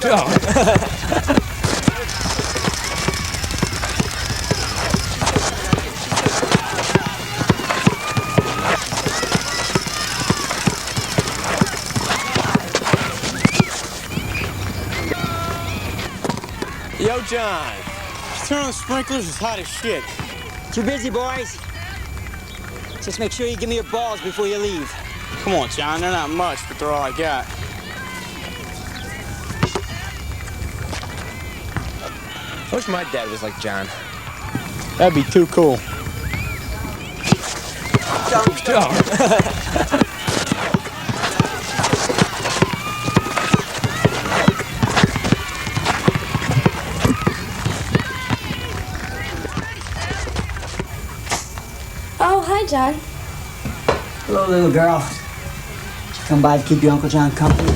Yo, John. Just turn on the sprinklers. It's hot as shit. Too busy, boys. Just make sure you give me your balls before you leave. Come on, John. They're not much, but they're all I got. I wish my dad was like John. That'd be too cool. Oh, hi, John. Hello, little girl. Did you come by to keep your Uncle John company?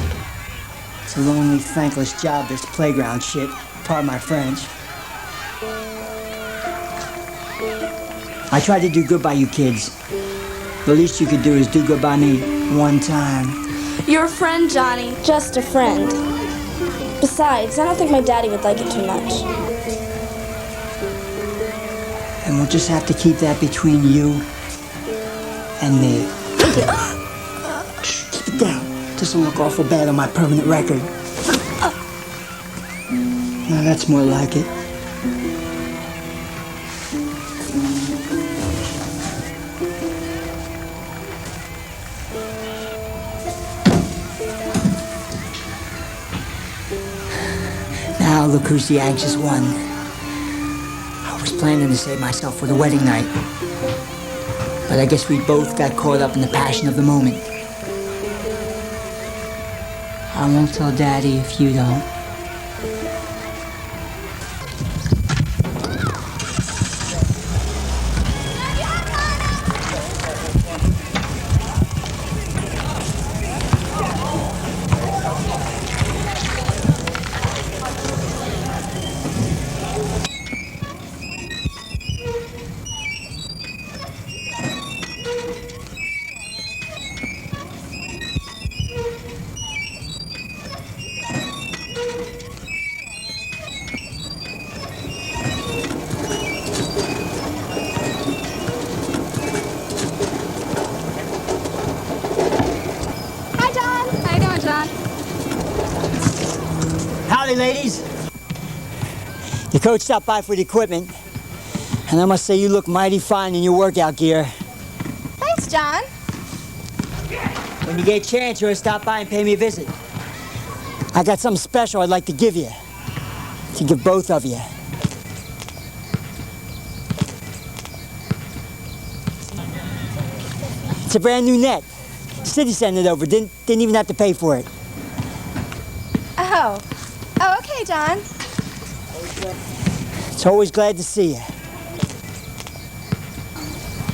It's a lonely, thankless job, this playground shit. Pardon my French. I tried to do good by you kids. The least you could do is do good by me one time. You're a friend, Johnny. Just a friend. Besides, I don't think my daddy would like it too much. And we'll just have to keep that between you and me. Shh, keep it down. Doesn't look awful bad on my permanent record. Now that's more like it. Now look who's the anxious one. I was planning to save myself for the wedding night, but I guess we both got caught up in the passion of the moment. I won't tell Daddy if you don't. Howdy, ladies. Your coach stopped by for the equipment, and I must say you look mighty fine in your workout gear. Thanks, John. When you get a chance, you'll stop by and pay me a visit. I got something special I'd like to give you. To give both of you. It's a brand new net. The city sent it over. Didn't even have to pay for it. Oh, okay, John. It's always glad to see you.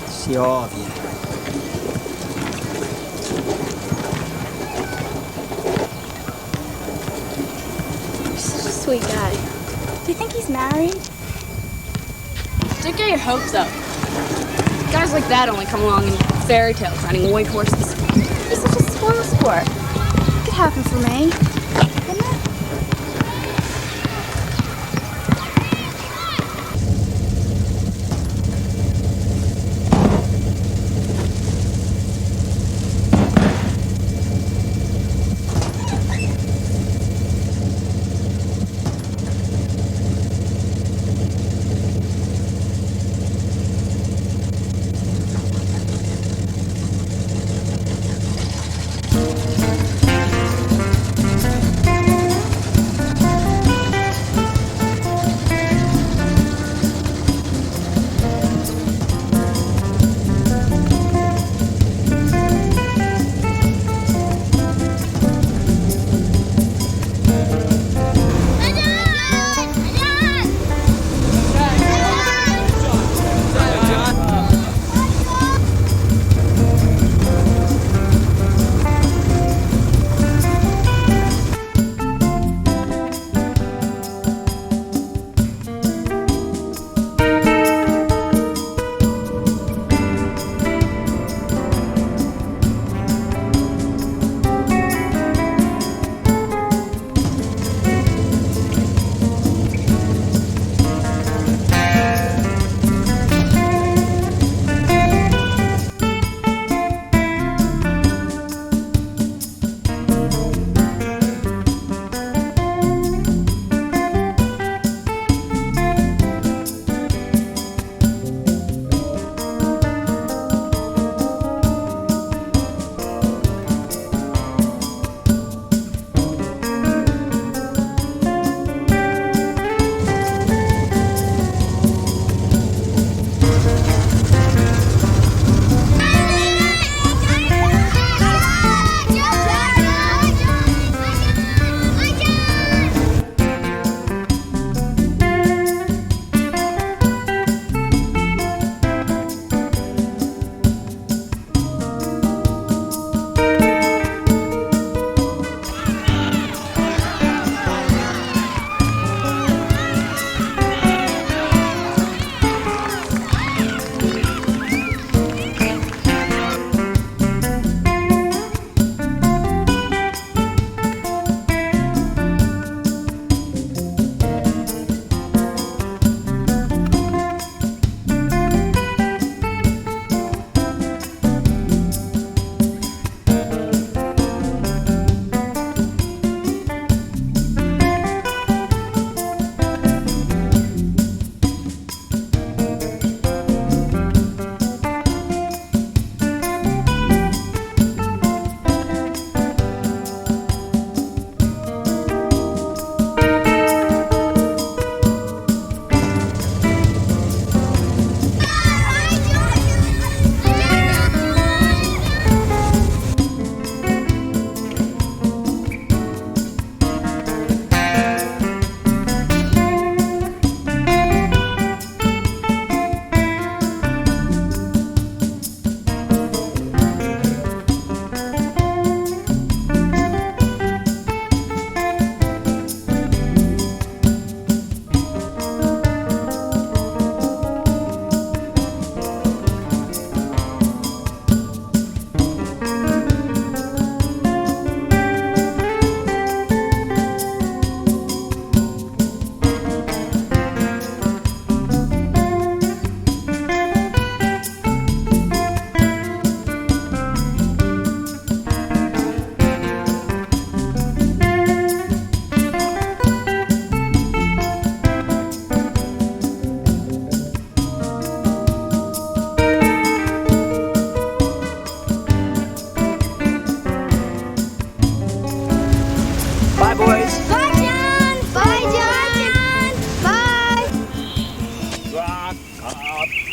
See all of you. You're such a sweet guy. Do you think he's married? Don't get your hopes up. Guys like that only come along in fairy tales riding white horses. He's such a spoil sport. It could happen for me. Couldn't it?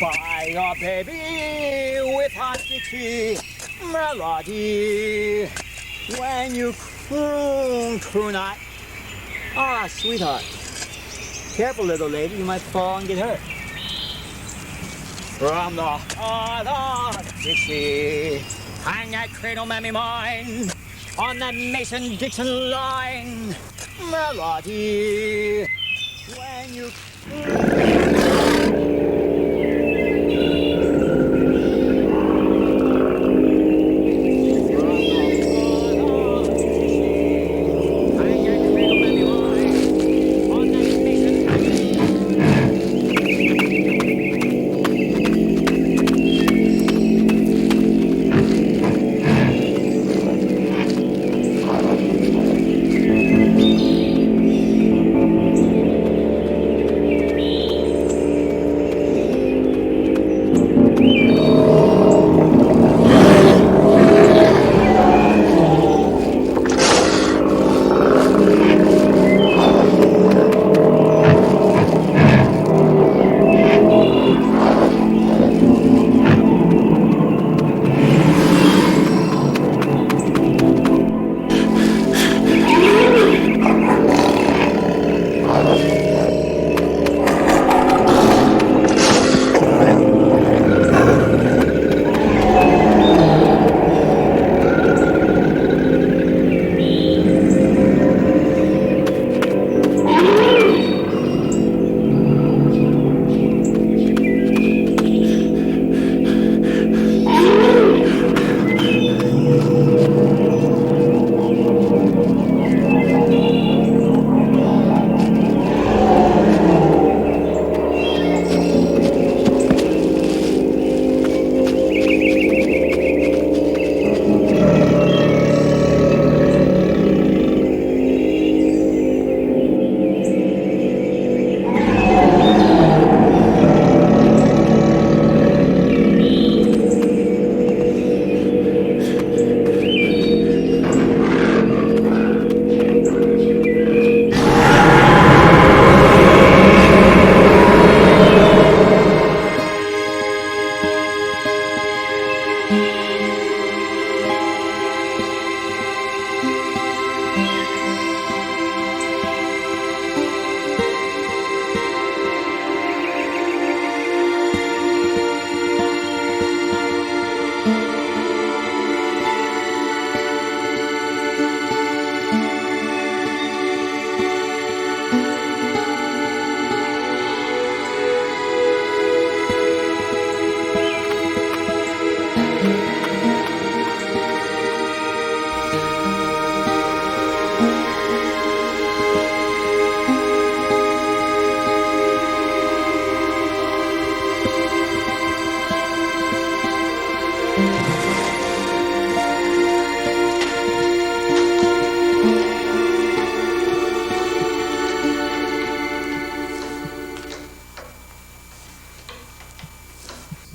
Fire, baby, with hot Dixie melody. When you croon not. Ah, sweetheart. Careful, little lady, you might fall and get hurt. From the heart of Dixie, hang that cradle, mammy mine, on that Mason-Dixon line. Melody, when you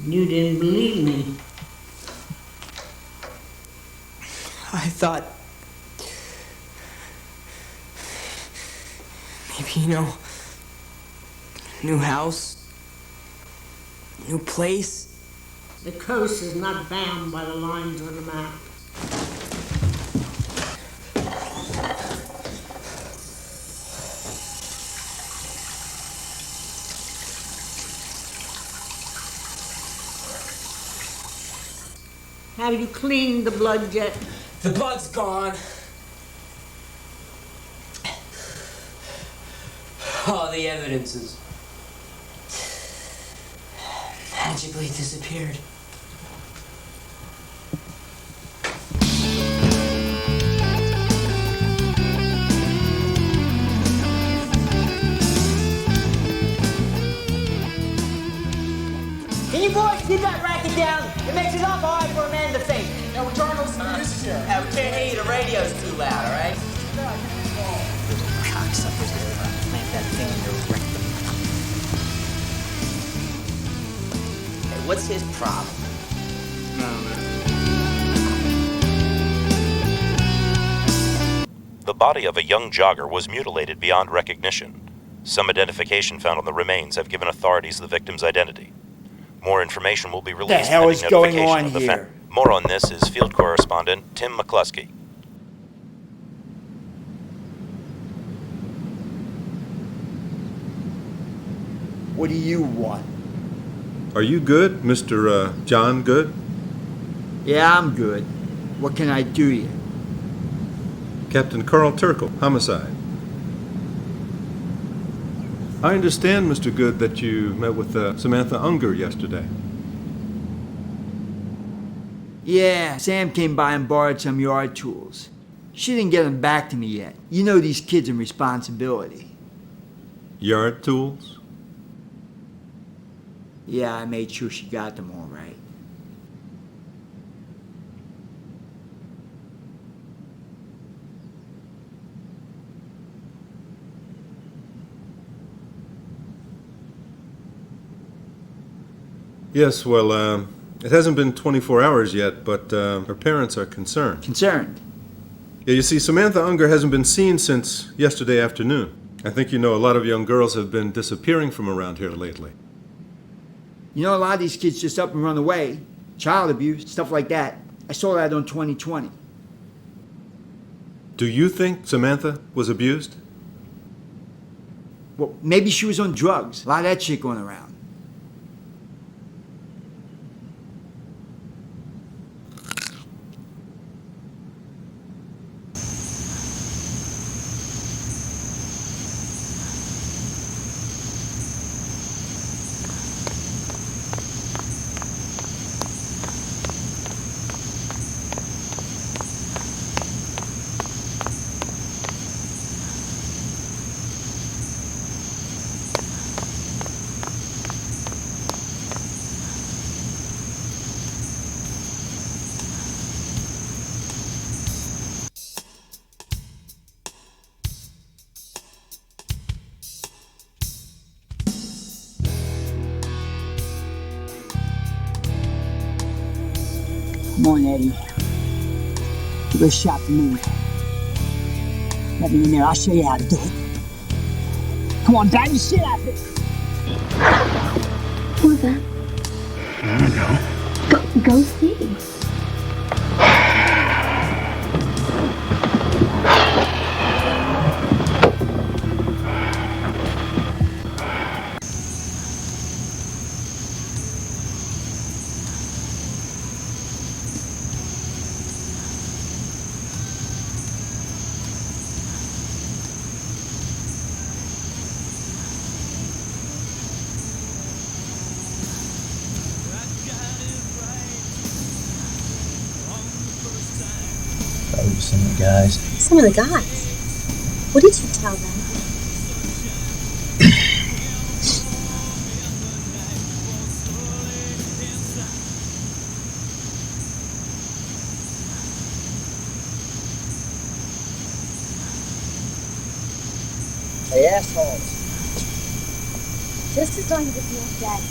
You didn't believe me. I thought... maybe, new house, new place. The coast is not bound by the lines on the map. Have you cleaned the blood yet? The blood's gone. All the evidences magically disappeared. Can you boys keep that racket down? It makes it awful hard for a man to think. Yeah, we're trying to listen to music here. Yeah, we can't hear you. The radio's too loud, all right? Cocksuckers gonna plant that thing in your rectum. Hey, what's his problem? The body of a young jogger was mutilated beyond recognition. Some identification found on the remains have given authorities the victim's identity. More information will be released hell pending is going notification on of the here? More on this is field correspondent Tim McCluskey. What do you want? Are you good, Mr. John Good? Yeah, I'm good. What can I do you? Captain Carl Turkle, homicide. I understand, Mr. Good, that you met with Samantha Unger yesterday. Yeah, Sam came by and borrowed some yard tools. She didn't get them back to me yet. You know these kids and responsibility. Yard tools? Yeah, I made sure she got them all right. Yes, well, it hasn't been 24 hours yet, but her parents are concerned. Concerned? Yeah, you see, Samantha Unger hasn't been seen since yesterday afternoon. I think you know a lot of young girls have been disappearing from around here lately. You know, a lot of these kids just up and run away. Child abuse, stuff like that. I saw that on 2020. Do you think Samantha was abused? Well, maybe she was on drugs. A lot of that shit going around. Come on, Eddie. Give it a shot for me. Let me in there. I'll show you how to do it. Come on, bang the shit out of it. Who was that? I don't know. Go see. Some of the guys. Some of the guys? What did you tell them? Hey, assholes. Just as long as it's not dead.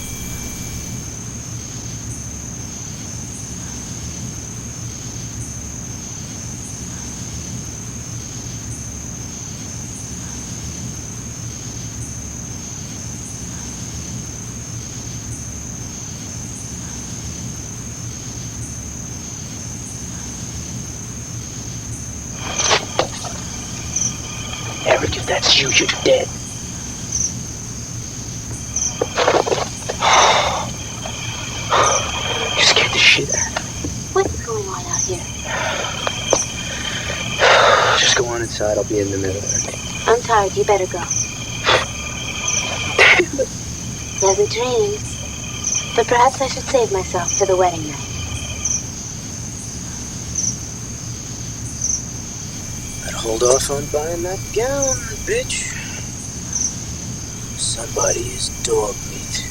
Eric, if that's you, you're dead. You scared the shit out of me. What's going on out here? Just go on inside, I'll be in the middle. I'm tired, you better go. Pleasant dreams. But perhaps I should save myself for the wedding night. I'd hold off on buying that gown, bitch. Somebody is dog meat.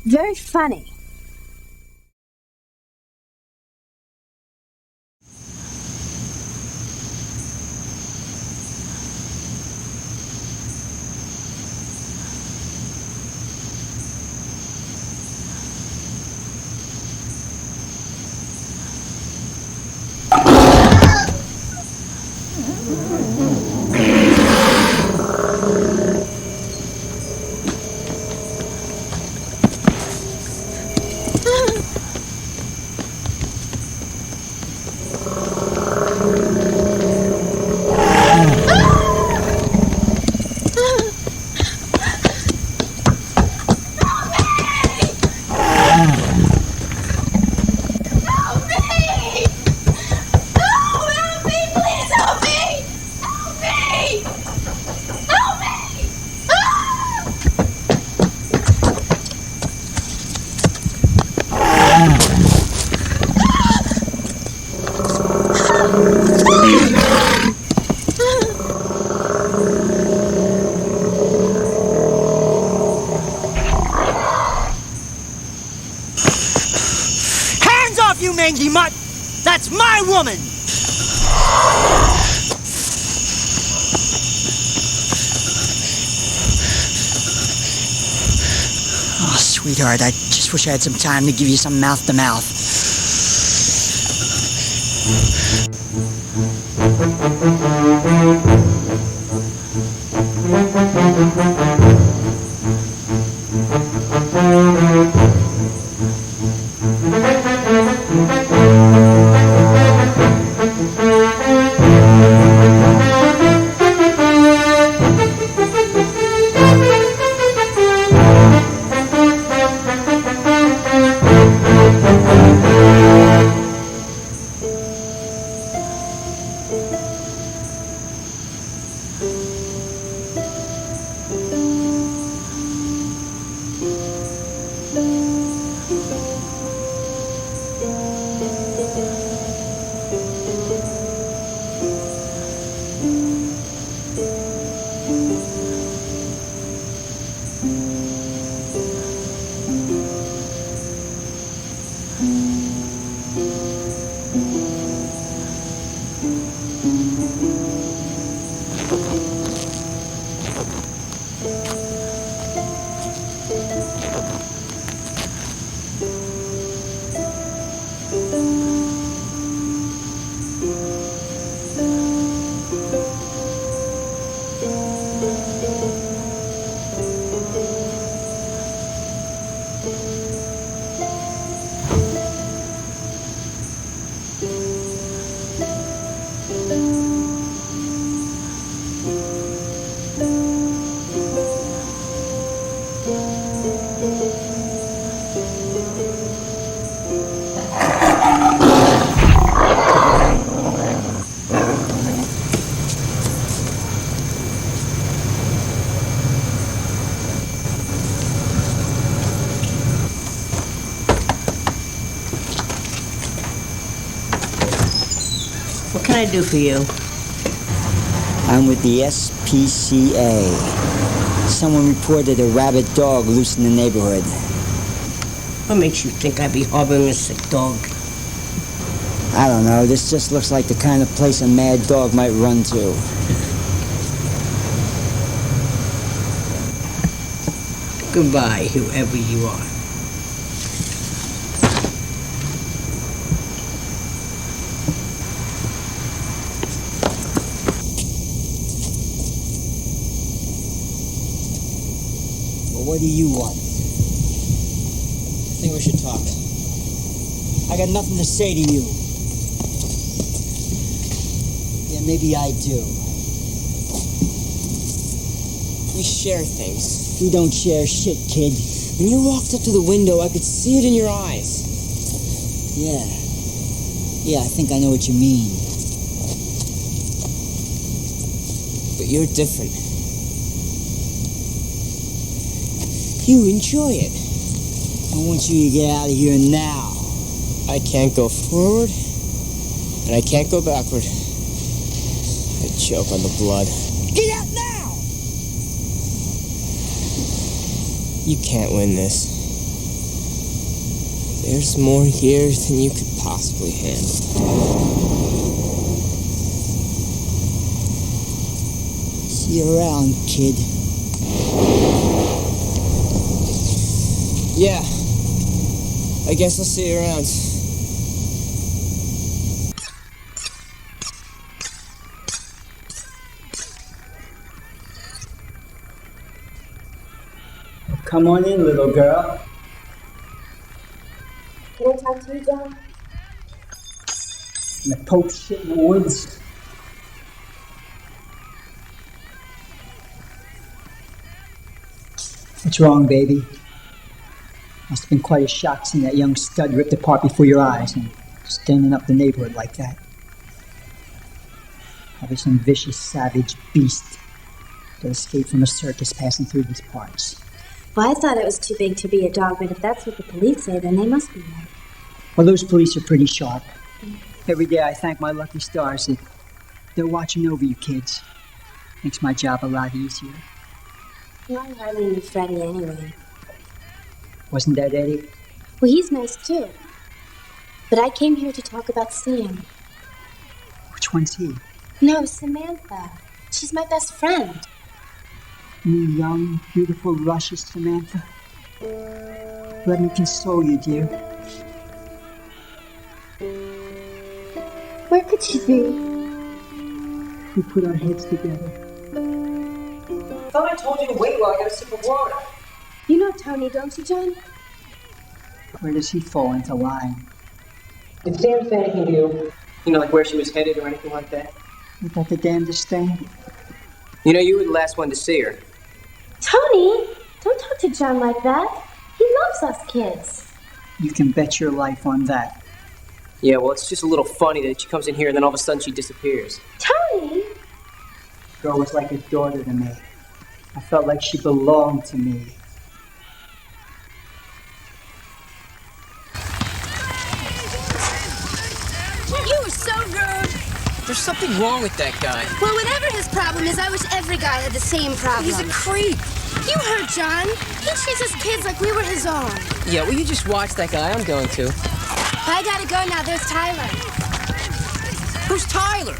Very funny. off, you mangy mutt! That's my woman! Oh, sweetheart, I just wish I had some time to give you some mouth-to-mouth. What can I do for you? I'm with the SPCA. Someone reported a rabid dog loose in the neighborhood. What makes you think I'd be harboring a sick dog? I don't know. This just looks like the kind of place a mad dog might run to. Goodbye, whoever you are. Well, what do you want? I think we should talk. I got nothing to say to you. Yeah, maybe I do. We share things. We don't share shit, kid. When you walked up to the window, I could see it in your eyes. Yeah. Yeah, I think I know what you mean. But you're different. You enjoy it. I want you to get out of here now. I can't go forward, and I can't go backward. I choke on the blood. Get out now! You can't win this. There's more here than you could possibly handle. See you around, kid. Yeah. I guess I'll see you around. Come on in, little girl. Can I talk to you, John? And the Pope shit in the woods. What's wrong, baby? Must have been quite a shock seeing that young stud ripped apart before your eyes and standing up the neighborhood like that. Probably some vicious, savage beast that escaped from a circus passing through these parts. Well, I thought it was too big to be a dog, but if that's what the police say, then they must be right. Well, those police are pretty sharp. Every day I thank my lucky stars that they're watching over you kids. Makes my job a lot easier. Well, I hardly knew Freddie anyway. Wasn't that Eddie? Well, he's nice too. But I came here to talk about Sam. Which one's he? No, Samantha. She's my best friend. Me young, beautiful, luscious Samantha. Let me console you, dear. Where could she be? We put our heads together. I thought I told you to wait while I got a sip of water. You know Tony, don't you, John? Where does he fall into line? Did Sam say anything to you? You know, like where she was headed or anything like that? Ain't that the damnedest thing? You know, you were the last one to see her. Tony, don't talk to John like that. He loves us kids. You can bet your life on that. Yeah, well, it's just a little funny that she comes in here and then all of a sudden she disappears. Tony! Girl was like a daughter to me. I felt like she belonged to me. You were so rude. There's something wrong with that guy. Well, whatever his problem is, I wish every guy had the same problem. He's a creep. You heard John. He treats his kids like we were his own. Yeah, will you just watch that guy? I'm going to. I gotta go now. There's Tyler. Who's Tyler?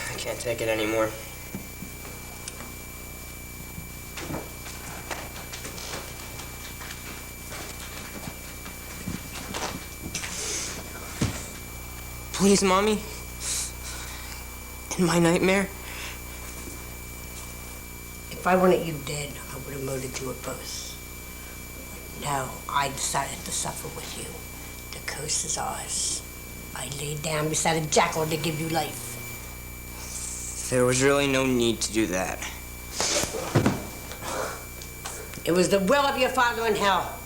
I can't take it anymore. Please, Mommy. In my nightmare. If I wanted you dead, I would have murdered you at both. But no, I decided to suffer with you. The curse is ours. I laid down beside a jackal to give you life. There was really no need to do that. It was the will of your father in hell.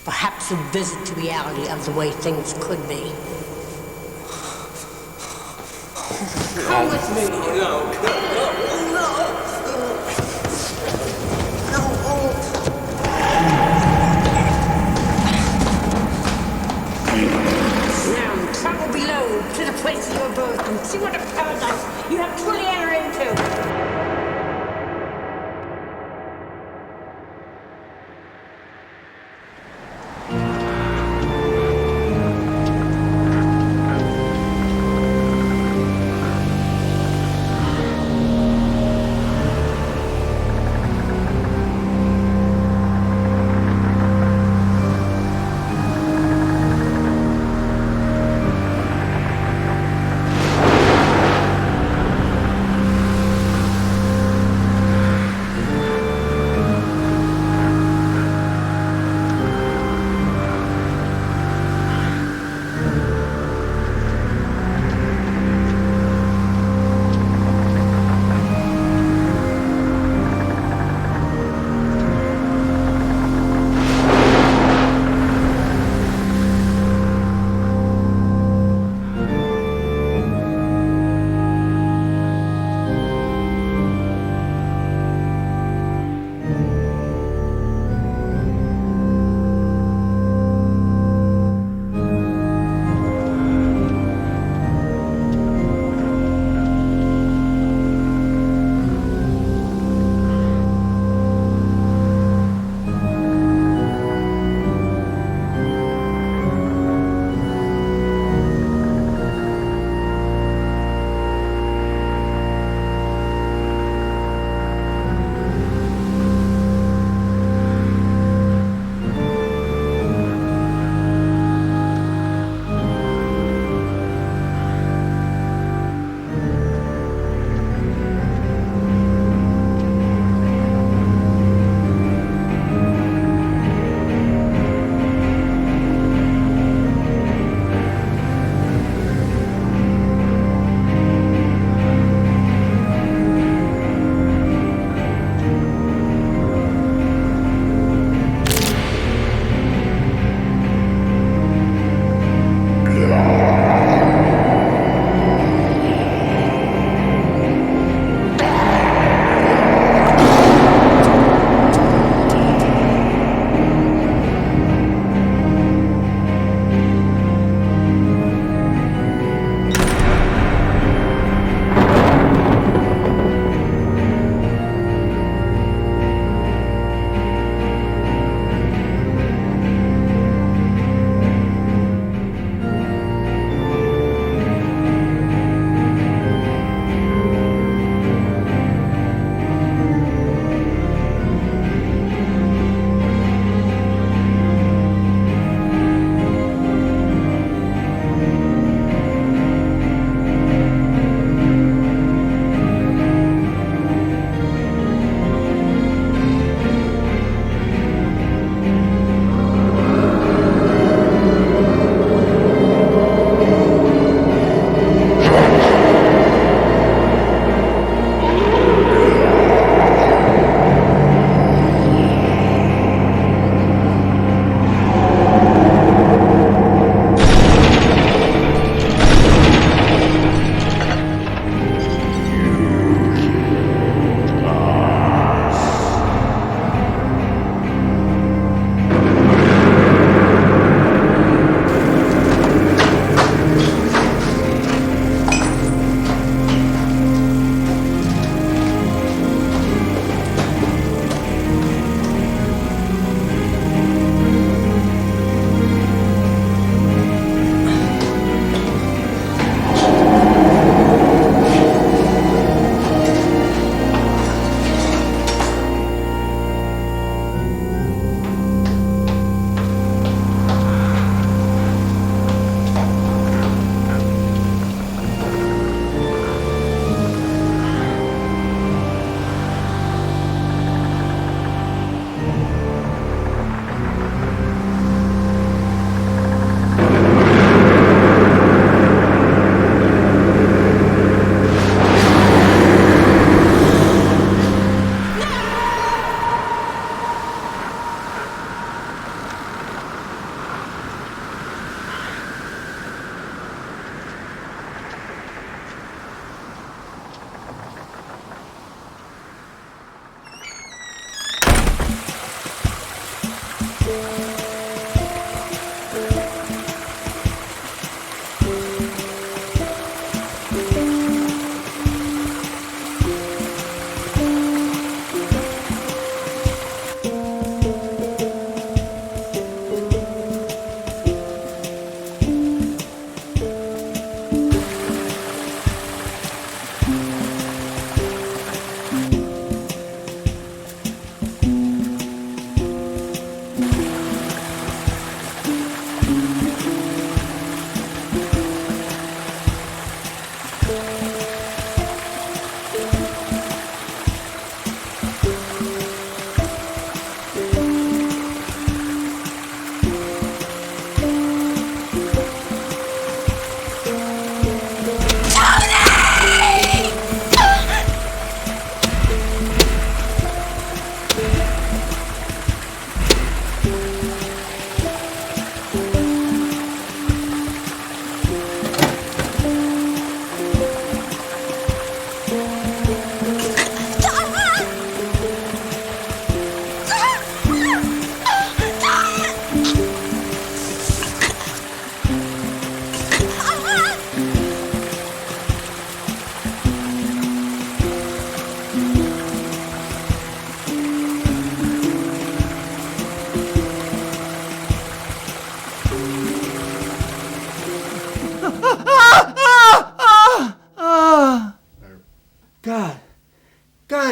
Perhaps a visit to reality of the way things could be. Come with me. No. Now, travel below to the place of your birth and see what a paradise you have truly entered into.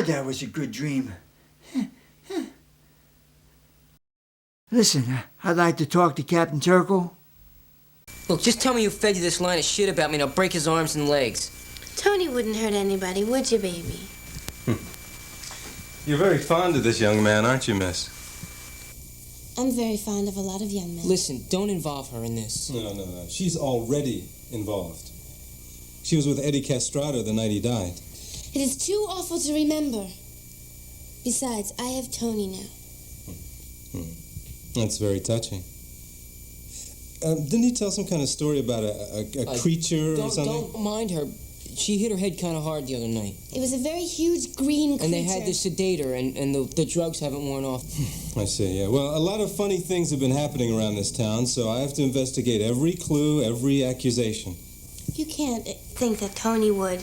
God, that was a good dream. Listen, I'd like to talk to Captain Turkle. Look, just tell me who fed you this line of shit about me and I'll break his arms and legs. Tony wouldn't hurt anybody, would you, baby? You're very fond of this young man, aren't you, miss? I'm very fond of a lot of young men. Listen, don't involve her in this. No. She's already involved. She was with Eddie Castrato the night he died. It is too awful to remember. Besides, I have Tony now. That's very touching. Didn't he tell some kind of story about a creature or something? Don't mind her. She hit her head kind of hard the other night. It was a very huge green creature. And they had to sedate her, and the drugs haven't worn off. I see, yeah. Well, a lot of funny things have been happening around this town, so I have to investigate every clue, every accusation. You can't think that Tony would.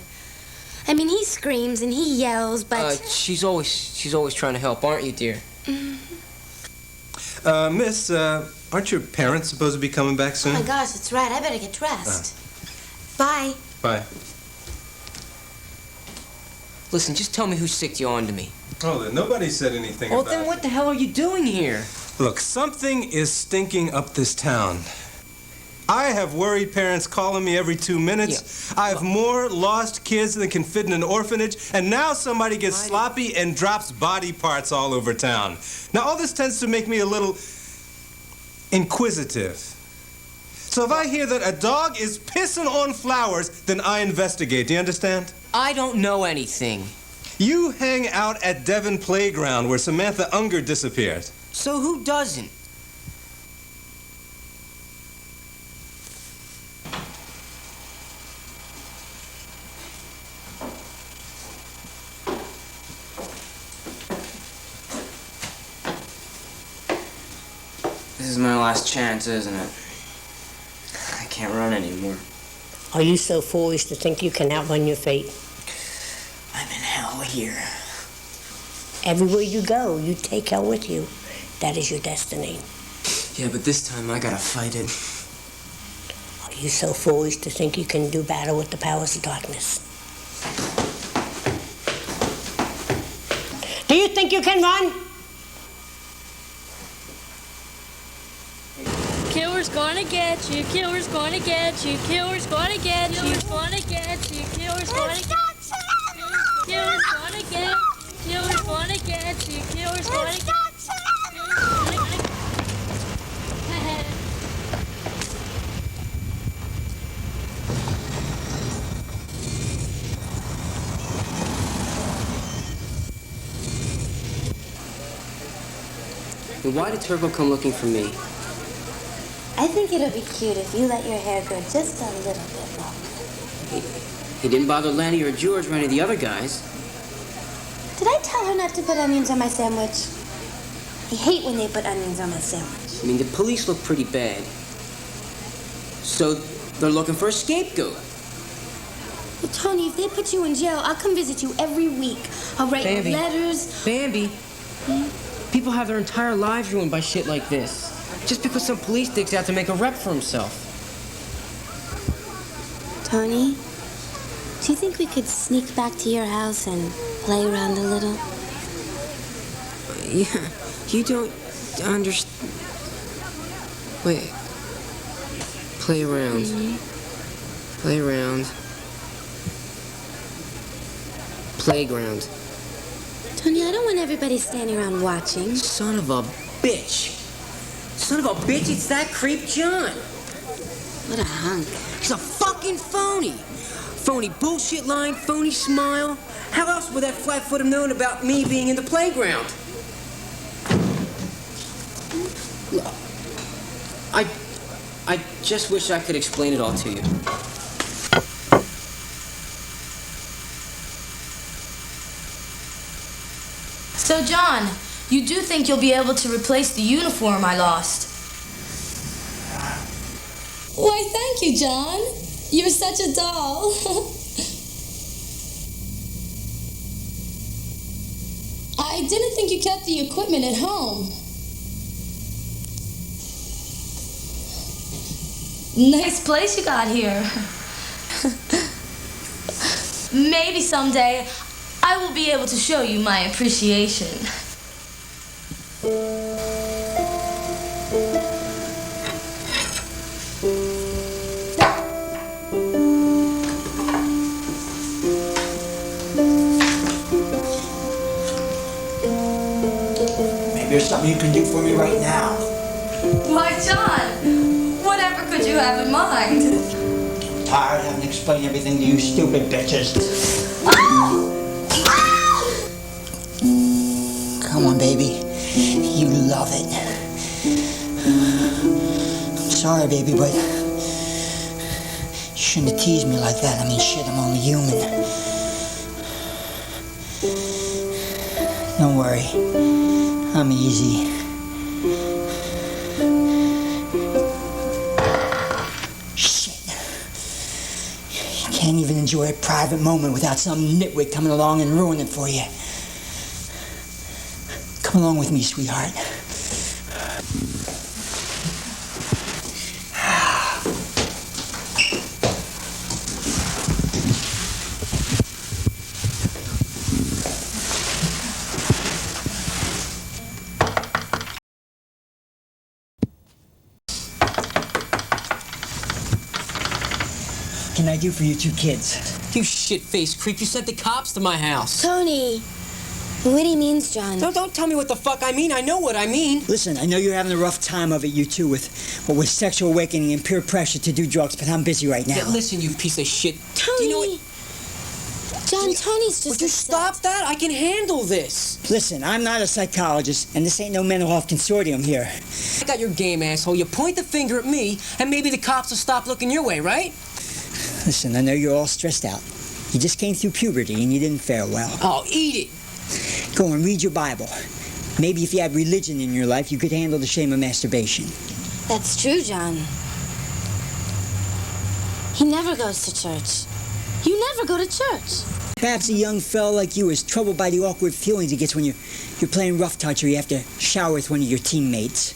I mean, he screams and he yells, but... She's always trying to help, aren't you, dear? Miss, aren't your parents supposed to be coming back soon? Oh, my gosh, that's right. I better get dressed. Bye. Bye. Listen, just tell me who sicked you on to me. Oh, nobody said anything about it. Well, then what the hell are you doing here? Look, something is stinking up this town. I have worried parents calling me every 2 minutes. Yeah. I have more lost kids than can fit in an orphanage, and now somebody gets sloppy and drops body parts all over town. Now, all this tends to make me a little inquisitive. So if I hear that a dog is pissing on flowers, then I investigate. Do you understand? I don't know anything. You hang out at Devon Playground where Samantha Unger disappeared. So who doesn't? This is my last chance, isn't it? I can't run anymore. Are you so foolish to think you can outrun your fate? I'm in hell here. Everywhere you go, you take hell with you. That is your destiny. Yeah, but this time I gotta fight it. Are you so foolish to think you can do battle with the powers of darkness? Do you think you can run? Killer's gonna get you, killer's gonna get you, killer's gonna get you, killer's gonna get you, killer's gonna get you, killer's gonna get you, killer's gonna get you, killer's gonna get you. Why did Turbo come looking for me? I think it'll be cute if you let your hair grow just a little bit longer. He didn't bother Lanny or George or any of the other guys. Did I tell her not to put onions on my sandwich? I hate when they put onions on my sandwich. I mean, the police look pretty bad. So they're looking for a scapegoat. Well, Tony, if they put you in jail, I'll come visit you every week. I'll write you letters. Bambi. People have their entire lives ruined by shit like this. Just because some police dick's out to make a rep for himself. Tony, do you think we could sneak back to your house and play around a little? Yeah, you don't understand. Wait. Play around. Play around. Playground. Tony, I don't want everybody standing around watching. Son of a bitch. Son of a bitch, it's that creep John. What a hunk. He's a fucking phony. Phony bullshit line, phony smile. How else would that flatfoot have known about me being in the playground? I just wish I could explain it all to you. So, John, you do think you'll be able to replace the uniform I lost? Why, thank you, John. You're such a doll. I didn't think you kept the equipment at home. Nice place you got here. Maybe someday I will be able to show you my appreciation. Maybe there's something you can do for me right now. Why, John, whatever could you have in mind? Tired of having to explain everything to you stupid bitches. Come on, baby. You love it. I'm sorry, baby, but you shouldn't have teased me like that. I mean, shit, I'm only human. Don't worry. I'm easy. Can't even enjoy a private moment without some nitwit coming along and ruin it for you. Come along with me, sweetheart. What can I do for you two kids? You shit-faced creep, you sent the cops to my house. Tony, what he means, John. Don't tell me what the fuck I mean. I know what I mean. Listen, I know you're having a rough time of it, you two, with sexual awakening and peer pressure to do drugs, but I'm busy right now. Yeah, listen, you piece of shit. Tony! Do you know what? John, Tony's just... Would you stop that? I can handle this. Listen, I'm not a psychologist, and this ain't no mental health consortium here. I got your game, asshole. You point the finger at me, and maybe the cops will stop looking your way, right? Listen, I know you're all stressed out. You just came through puberty, and you didn't fare well. Oh, eat it. Go and read your Bible. Maybe if you had religion in your life, you could handle the shame of masturbation. That's true, John. He never goes to church. You never go to church. Perhaps a young fella like you is troubled by the awkward feelings he gets when you're playing rough touch or you have to shower with one of your teammates.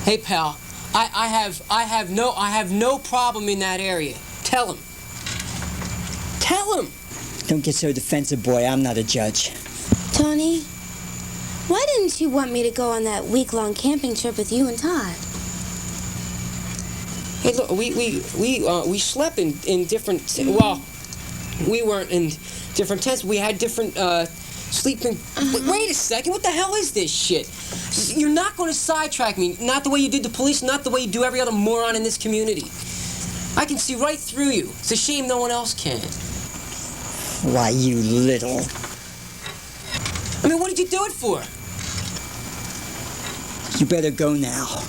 Hey, pal, I have no problem in that area. Tell him. Tell him. Don't get so defensive, boy. I'm not a judge. Tony, why didn't you want me to go on that week-long camping trip with you and Todd? Hey, look, we slept in different. Well, we weren't in different tents. We had different sleeping. Wait a second. What the hell is this shit? You're not going to sidetrack me. Not the way you did the police. Not the way you do every other moron in this community. I can see right through you. It's a shame no one else can. Why, you little... I mean, what did you do it for? You better go now.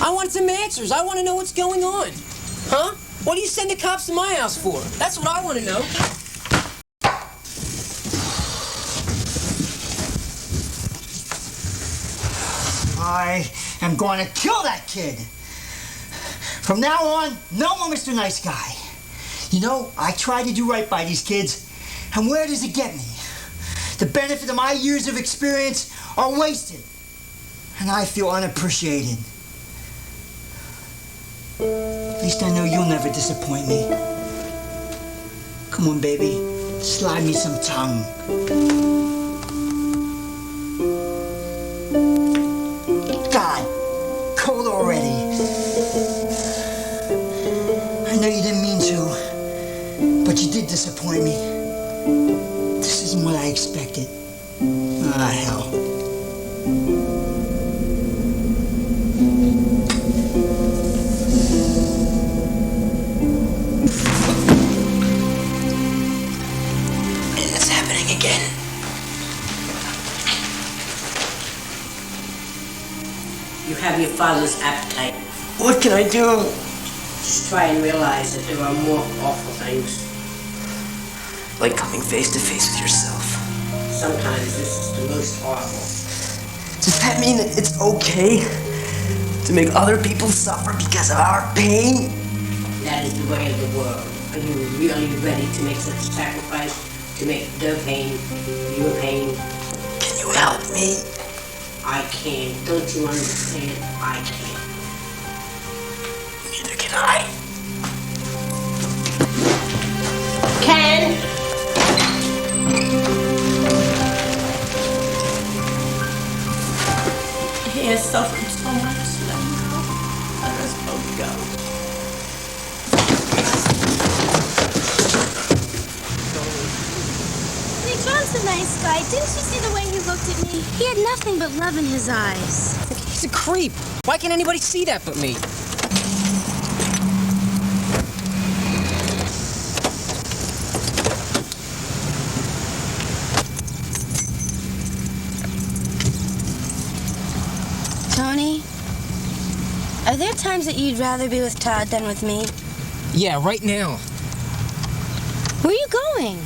I want some answers. I want to know what's going on. Huh? What do you send the cops to my house for? That's what I want to know. I am going to kill that kid. From now on, no more Mr. Nice Guy. You know, I try to do right by these kids, and where does it get me? The benefit of my years of experience are wasted, and I feel unappreciated. At least I know you'll never disappoint me. Come on, baby, slide me some tongue. God, cold already. I know you didn't mean to, but you did disappoint me. This isn't what I expected. Ah, hell. It's happening again. You have your father's appetite. What can I do? Just try and realize that there are more awful things. Like coming face to face with yourself. Sometimes this is the most awful. Does that mean that it's okay to make other people suffer because of our pain? That is the way of the world. Are you really ready to make such a sacrifice? To make their pain your pain? Can you help me? I can. Don't you understand? I can. Neither can I. Can! He has suffered so much. Let him go. Let us both go. Hey, John's a nice guy. Didn't you see the way he looked at me? He had nothing but love in his eyes. He's a creep. Why can't anybody see that but me? Tony, are there times that you'd rather be with Todd than with me? Yeah, right now. Where are you going?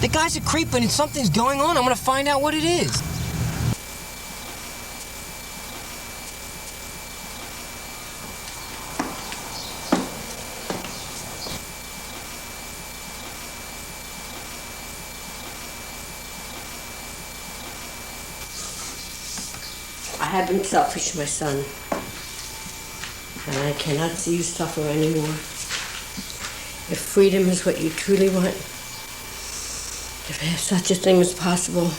The guy's a creep and something's going on. I'm gonna find out what it is. I have been selfish, my son. And I cannot see you suffer anymore. If freedom is what you truly want, if such a thing is possible,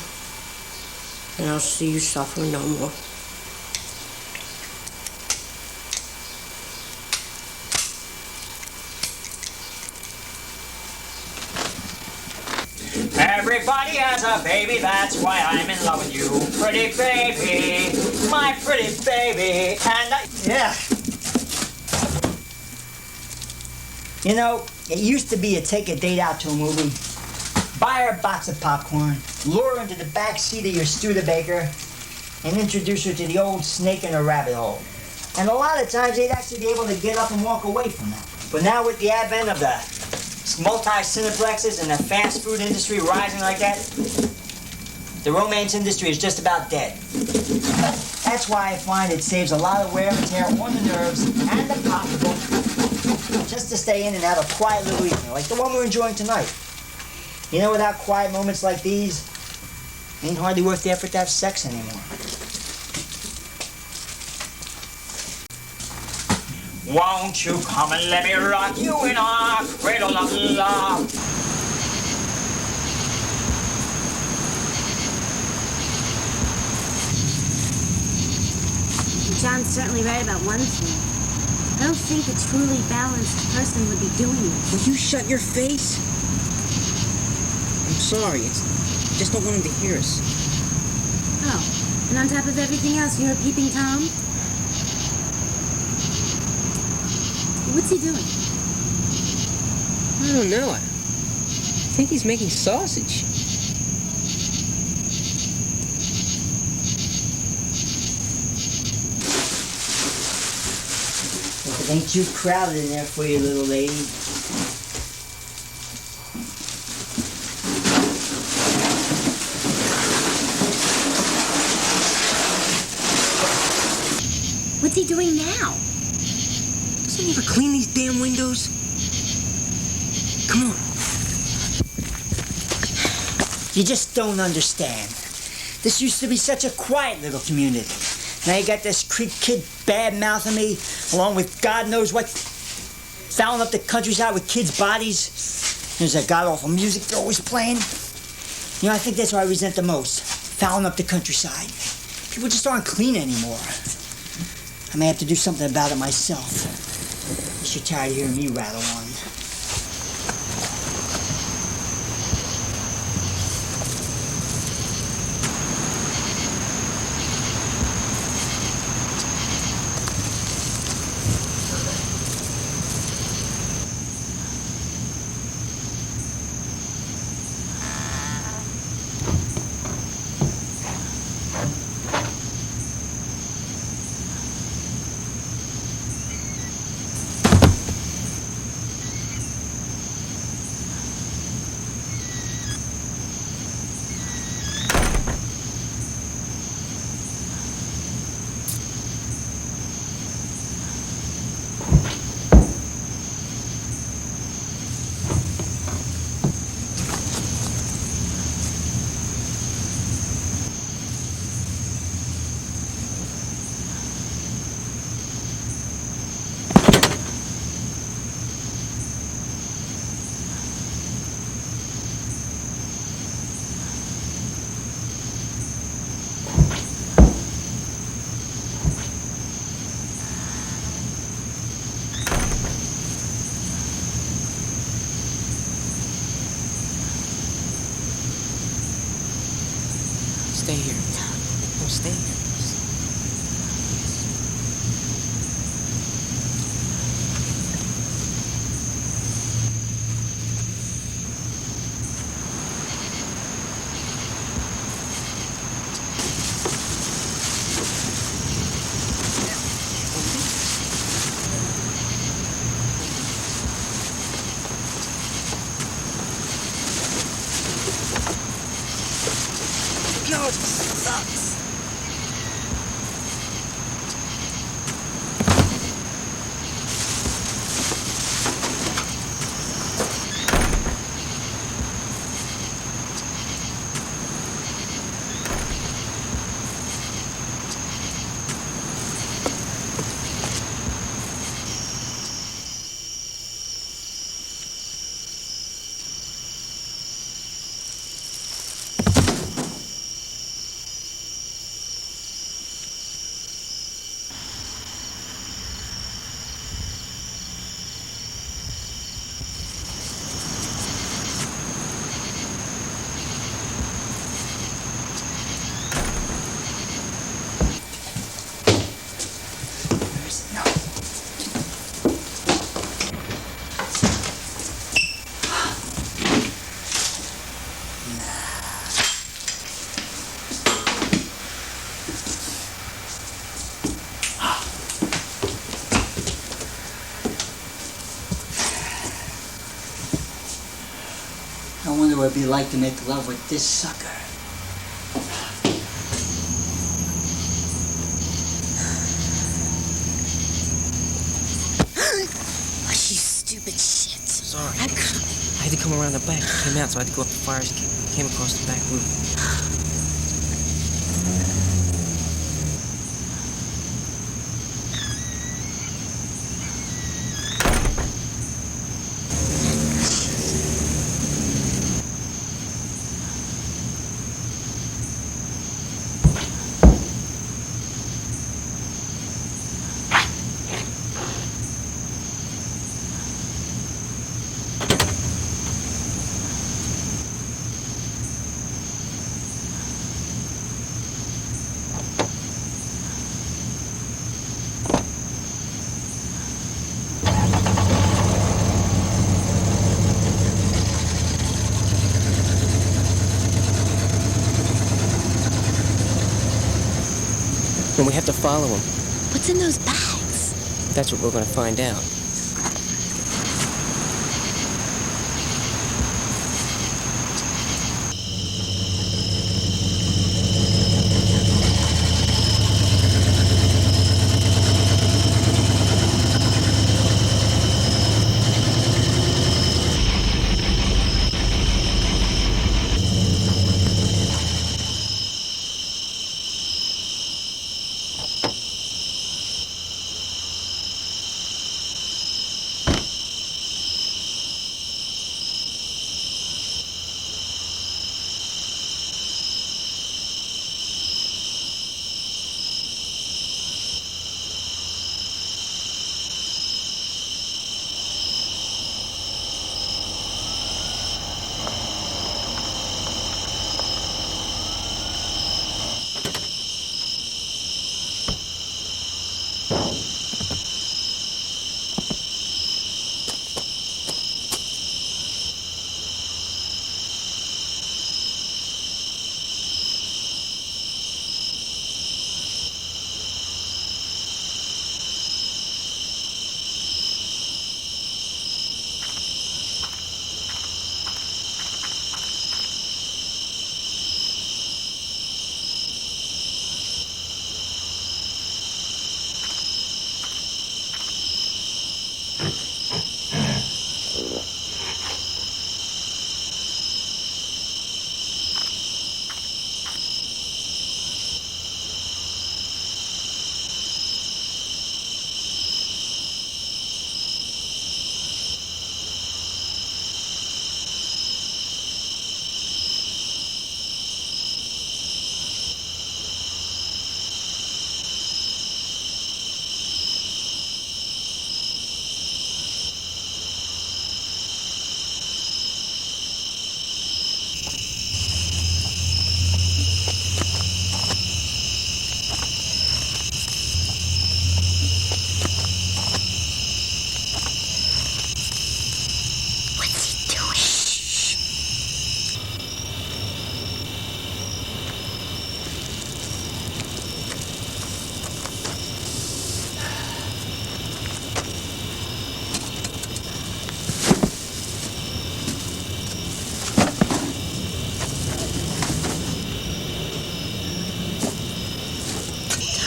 then I'll see you suffer no more. Everybody has a baby, that's why I'm in love with you. Pretty baby, my pretty baby. And Yeah. You know, it used to be to take a date out to a movie, buy her a box of popcorn, lure her into the back seat of your Studebaker, and introduce her to the old snake in a rabbit hole. And a lot of times they'd actually be able to get up and walk away from that. But now with the advent of the multi-cineplexes and the fast food industry rising like that, the romance industry is just about dead. That's why I find it saves a lot of wear and tear on the nerves and the pocketbook just to stay in and have a quiet little evening, like the one we're enjoying tonight. You know, without quiet moments like these, it ain't hardly worth the effort to have sex anymore. won't you come and let me rock you in a cradle of love? John's certainly right about one thing. I don't think a truly balanced person would be doing this. Will you shut your face? I'm sorry. I just don't want him to hear us. Oh, and on top of everything else, you're a peeping Tom? What's he doing? I don't know. I think he's making sausage. If it ain't too crowded in there for you, little lady. What's he doing now? Doesn't he ever clean these damn windows? Come on. You just don't understand. This used to be such a quiet little community. Now you got this creep kid bad-mouthing me, along with God knows what, fouling up the countryside with kids' bodies. There's that god-awful music they're always playing. You know, I think that's what I resent the most, fouling up the countryside. People just aren't clean anymore. I may have to do something about it myself. Unless you're tired of hearing me rattle on. stay here. No, stay here. God, this sucks. I wonder what it'd be like to make love with this sucker. Oh, you stupid shit. Sorry. I had to come around the back. It came out, so I had to go up the fire escape. Came across the back roof. And we have to follow him. What's in those bags? That's what we're going to find out.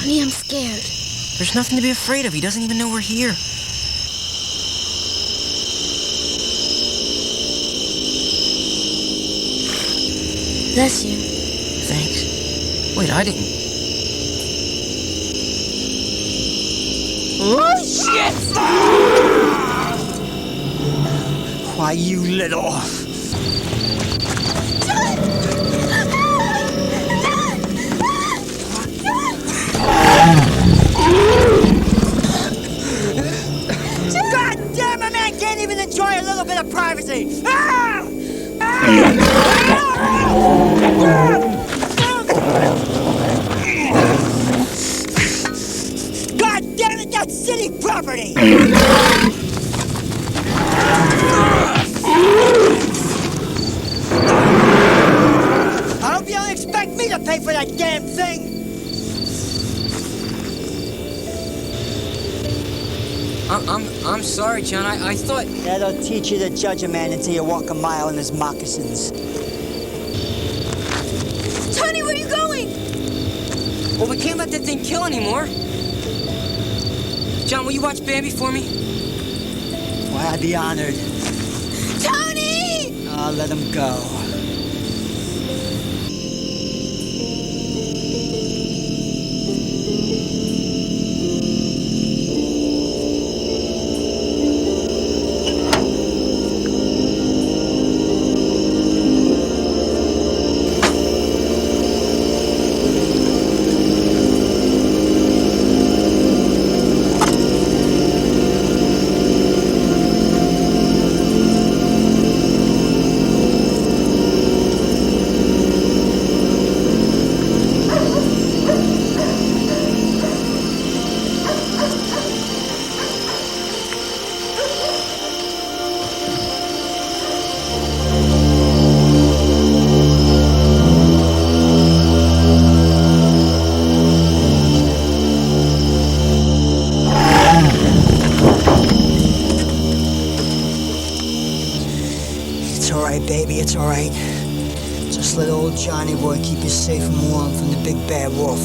Johnny, I'm scared. There's nothing to be afraid of. He doesn't even know we're here. Bless you. Thanks. Wait, I didn't. Oh, shit! Why, you little... God damn, a man can't even enjoy a little bit of privacy! Ah! God damn it, that's city property! I hope you don't expect me to pay for that damn thing! I'm sorry, John. I thought... That'll teach you to judge a man until you walk a mile in his moccasins. Tony, where are you going? Well, we can't let that thing kill anymore. John, will you watch Bambi for me? Why, I'd be honored. Tony! I'll let him go. Baby, it's all right. Just let old Johnny boy keep you safe and warm from the big bad wolf.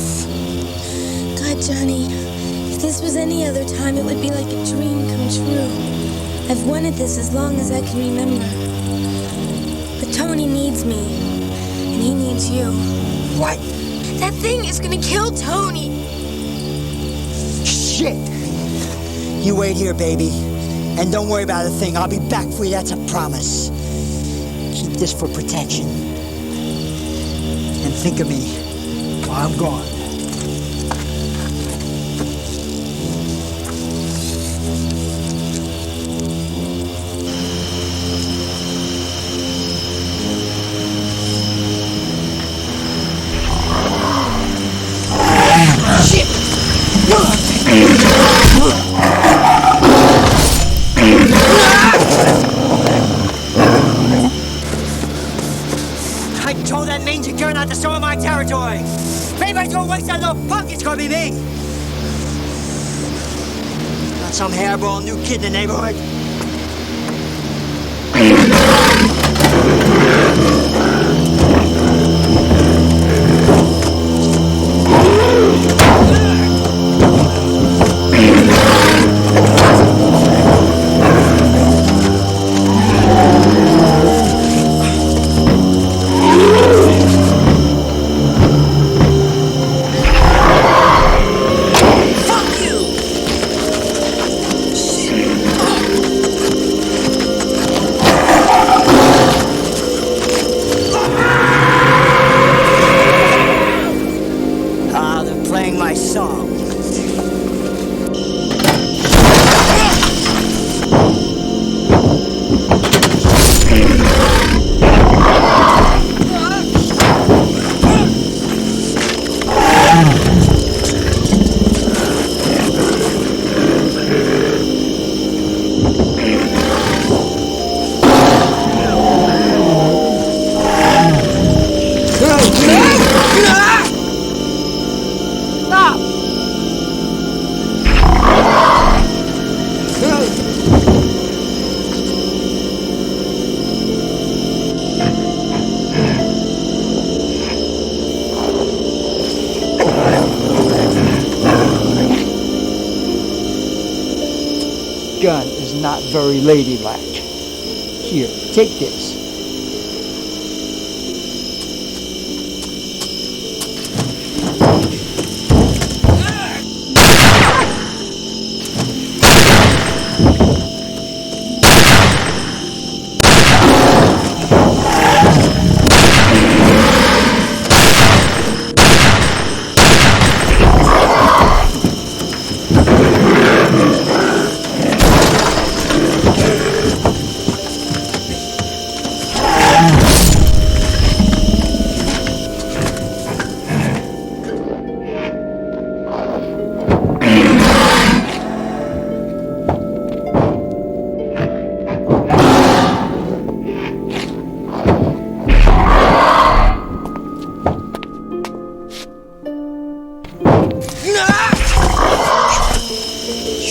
God, Johnny, if this was any other time, it would be like a dream come true. I've wanted this as long as I can remember. But Tony needs me, and he needs you. What? That thing is gonna kill Tony. Shit! You wait here, baby. And don't worry about a thing. I'll be back for you, that's a promise. Keep this for protection. And think of me while I'm gone. I told that mangy girl not to show in my territory. If anybody's gonna waste that little punk, it's gonna be me. Not some hairball new kid in the neighborhood. not very ladylike. Here, take this.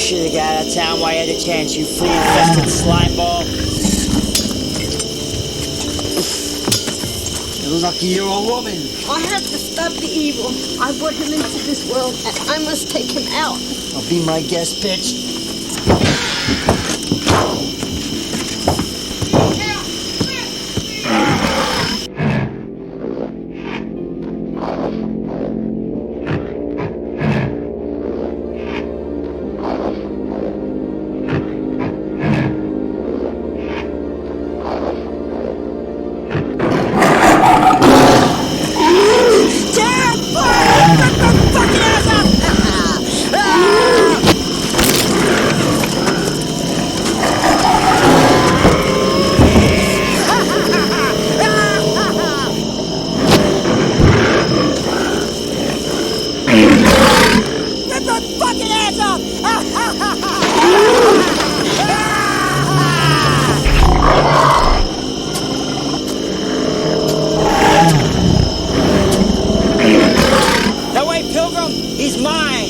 Should've got out of town while you had a chance, you flea-infested slime ball. You're lucky you're a woman. I have to stop the evil. I brought him into this world, and I must take him out. I'll be my guest, bitch. He's mine!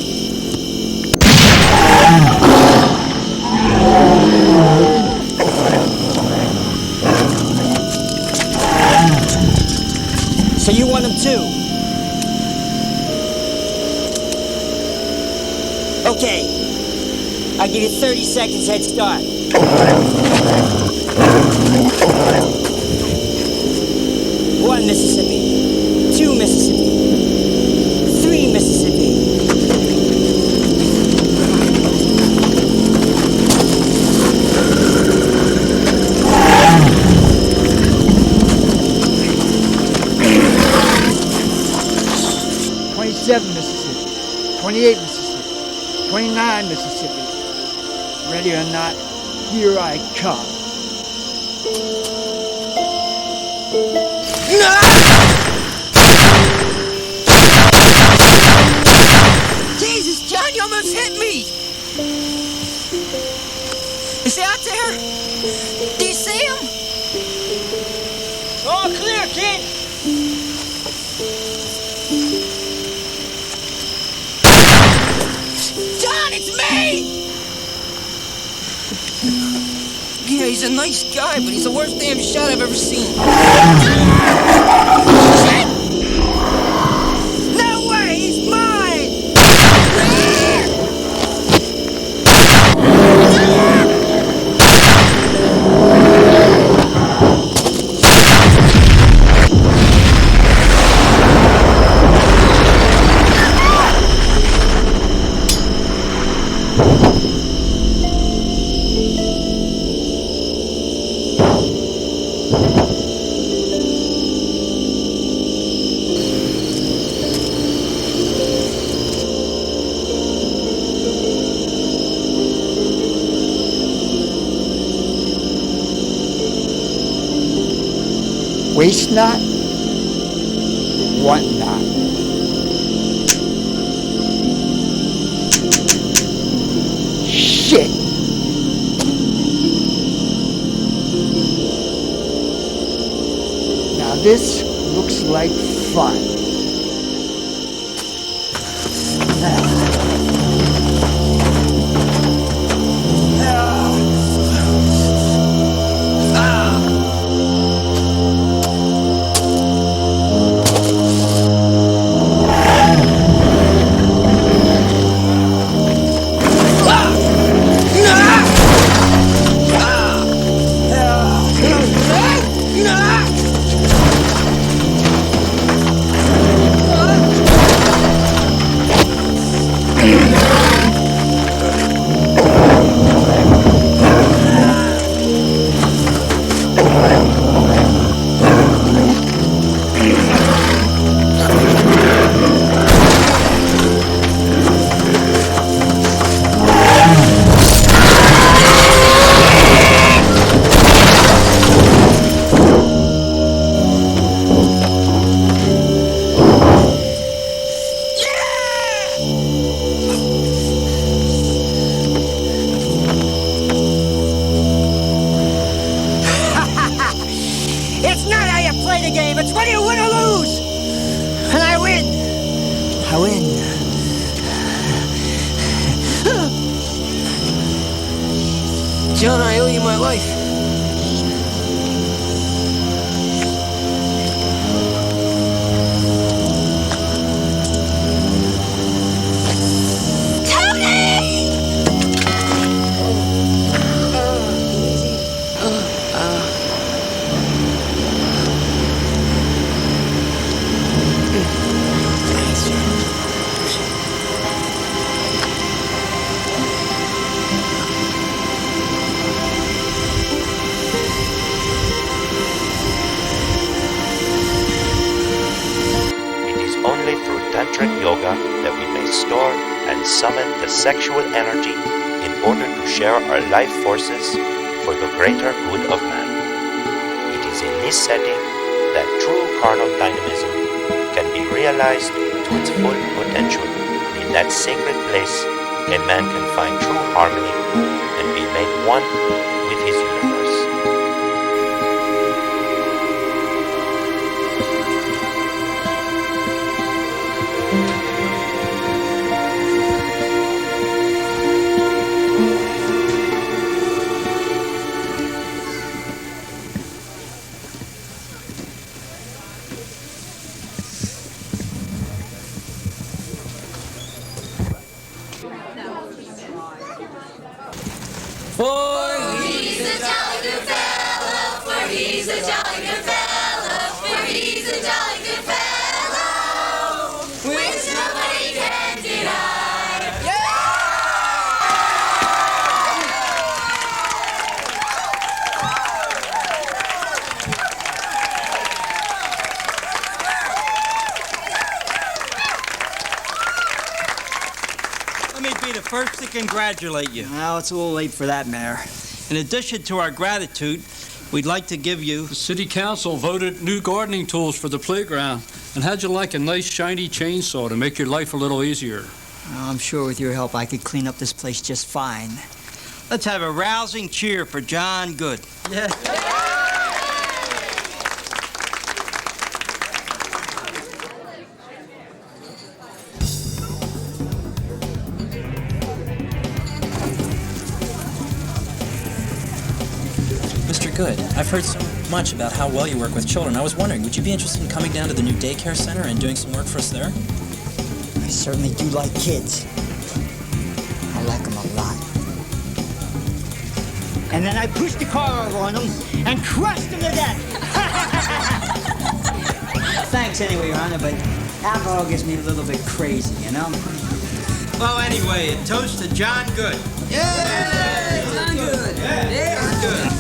So you want him too? Okay. I'll give you 30 seconds head start. 1 Mississippi. 2 Mississippi. 3 Mississippi. 27 Mississippi, 28 Mississippi, 29 Mississippi. Ready or not, here I come. Jesus, John, you almost hit me! Is he out there? Do you see him? All clear, kid! John, it's me! Yeah, he's a nice guy, but he's the worst damn shot I've ever seen. Shit! No way, he's mine! Waste not, want not. Shit. Now this looks like fun. I win. John, I owe you my life. tantric yoga that we may store and summon the sexual energy in order to share our life forces for the greater good of man. It is in this setting that true carnal dynamism can be realized to its full potential. In that sacred place, a man can find true harmony and be made one with his universe. First to congratulate you. Well, it's a little late for that, Mayor. In addition to our gratitude, we'd like to give you... The City Council voted new gardening tools for the playground. And how'd you like a nice, shiny chainsaw to make your life a little easier? Well, I'm sure with your help I could clean up this place just fine. Let's have a rousing cheer for John Good. Yeah. Good. I've heard so much about how well you work with children. I was wondering, would you be interested in coming down to the new daycare center and doing some work for us there? I certainly do like kids. I like them a lot. And then I pushed the car over on them and crushed them to death. Thanks anyway, Your Honor, but alcohol gets me a little bit crazy, you know? Well, anyway, a toast to John Good. Yeah! John Good! Yeah! John Good.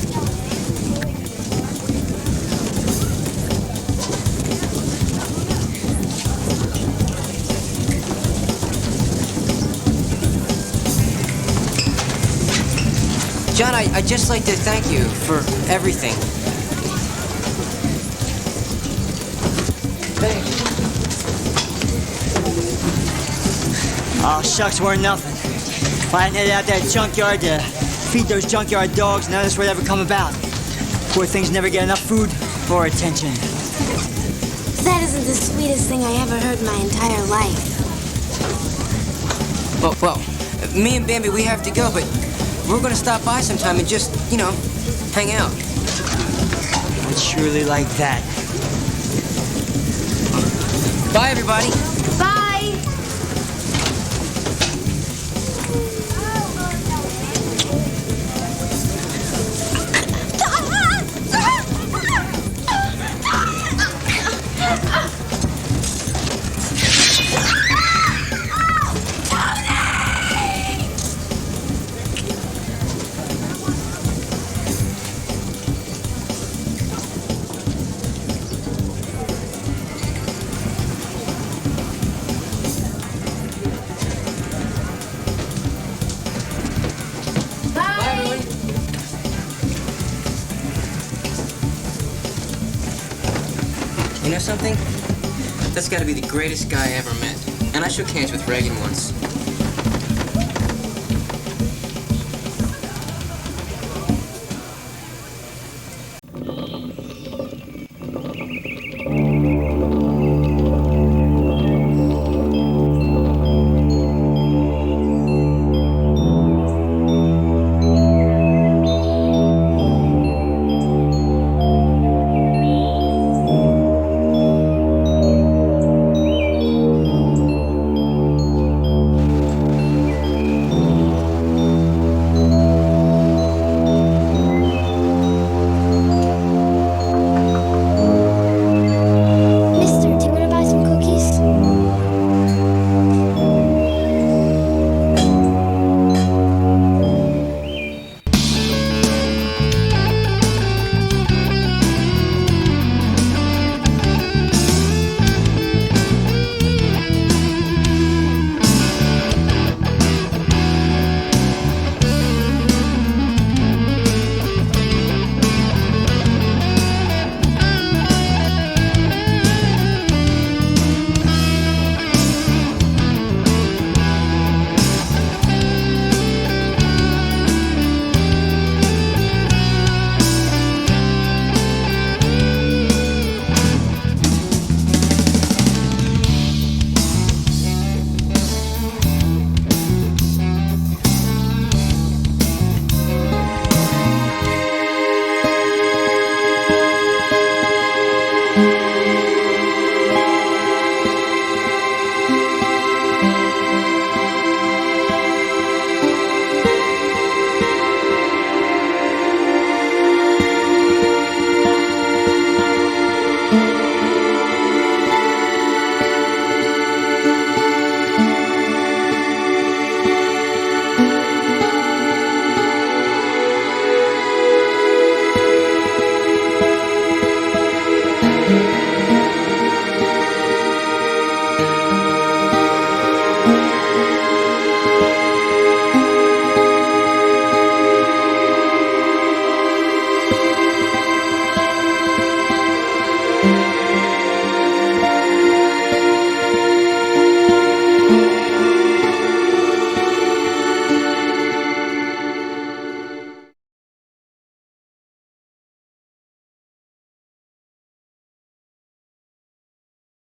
John, I'd just like to thank you for everything. Thank you. Oh, shucks, we're nothing. If I hadn't headed out that junkyard to feed those junkyard dogs, none of this would ever come about. Poor things never get enough food or attention. That isn't the sweetest thing I ever heard in my entire life. Well, me and Bambi, we have to go, but we're going to stop by sometime and just, you know, hang out. I'd surely like that. Bye, everybody. Bye. You know something? That's got to be the greatest guy I ever met. And I shook hands with Reagan once.